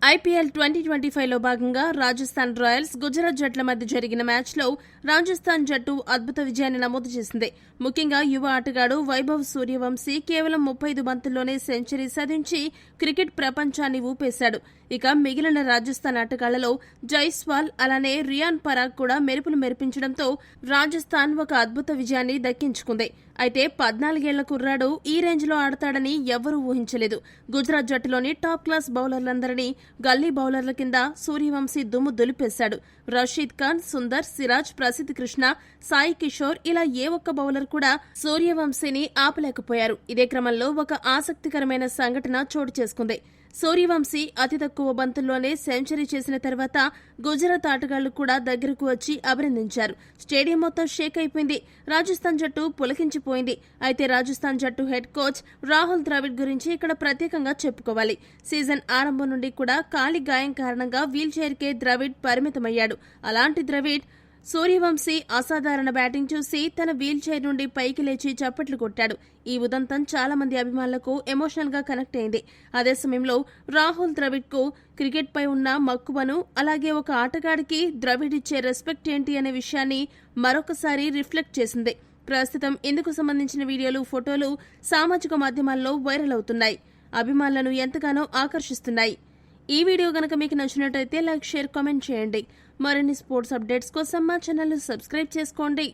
IPL 2025లో భాగంగా Rajasthan Royals, Gujarat జట్ల మధ్య జరిగిన మ్యాచ్లో రాజస్థాన్ జట్టు అద్భుత విజయాన్ని నమోదు చేసింది. ముఖ్యంగా యువ ఆటగాడు వైభవ్ సూర్యవంశీ కేవలం 35 బంతుల్లోనే సెంచరీ సాధించి క్రికెట్ ప్రపంచాన్ని ఊపేశాడు. ఇక మిగిలిన రాజస్థాన్ ఆటగాళ్లలో జైస్వాల్ అలానే రియాన్ పరాగ్ కూడా మెరుపులు మెరిపించడంతో రాజస్థాన్ ఒక అద్భుత విజయాన్ని దక్కించుకుంది. అయితే 14 ఏళ్ల కుర్రాడు ఈ రేంజ్లో ఆడతాడని ఎవ్వరూ ఊహించలేదు. గుజరాత్ జట్టులోని టాప్ క్లాస్ బౌలర్లందరినీ గల్లీ బౌలర్ల కింద సూర్యవంశీ దుమ్ము దులిపేశాడు. రషీద్ ఖాన్, సుందర్, సిరాజ్, ప్రసిద్ధ్ కృష్ణ, సాయి కిషోర్ ఇలా ఏ ఒక్క బౌలర్ కూడా సూర్యవంశీని ఆపలేకపోయారు. ఇదే క్రమంలో ఒక ఆసక్తికరమైన సంఘటన చోటు చేసుకుంది. సూర్యవంశీ అతి తక్కువ బంతుల్లోనే సెంచరీ చేసిన తర్వాత గుజరాత్ ఆటగాళ్లు కూడా దగ్గరకు వచ్చి అభినందించారు. స్టేడియం మొత్తం షేక్ అయిపోయింది. రాజస్థాన్ జట్టు పులకించిపోయింది. అయితే రాజస్థాన్ జట్టు హెడ్ కోచ్ రాహుల్ ద్రవిడ్ గురించి ఇక్కడ ప్రత్యేకంగా చెప్పుకోవాలి. సీజన్ ఆరంభం నుండి కూడా కాలి గాయం కారణంగా వీల్చైర్కే ద్రవిడ్ పరిమితమయ్యాడు. అలాంటి ద్రవిడ్ సూర్యవంశీ అసాధారణ బ్యాటింగ్ చూసి తన వీల్చైర్ నుండి పైకి లేచి చప్పట్లు కొట్టాడు. ఈ ఉదంతం చాలా మంది అభిమానులకు ఎమోషనల్ గా కనెక్ట్ అయింది. అదే సమయంలో రాహుల్ ద్రవిడ్ కు క్రికెట్ పై ఉన్న మక్కువను, అలాగే ఒక ఆటగాడికి ద్రవిడ్ ఇచ్చే రెస్పెక్ట్ ఏంటి అనే విషయాన్ని మరొకసారి రిఫ్లెక్ట్ చేసింది. ప్రస్తుతం ఇందుకు సంబంధించిన వీడియోలు, ఫోటోలు సామాజిక మాధ్యమాల్లో వైరల్ అవుతున్నాయి. అభిమానులను ఎంతగానో ఆకర్షిస్తున్నాయి. ఈ వీడియో గనక మీకు నచ్చినట్టయితే లైక్, షేర్, కామెంట్ చేయండి. మరిన్ని స్పోర్ట్స్ అప్డేట్స్ కోసం మా ఛానల్ సబ్స్క్రైబ్ చేసుకోండి.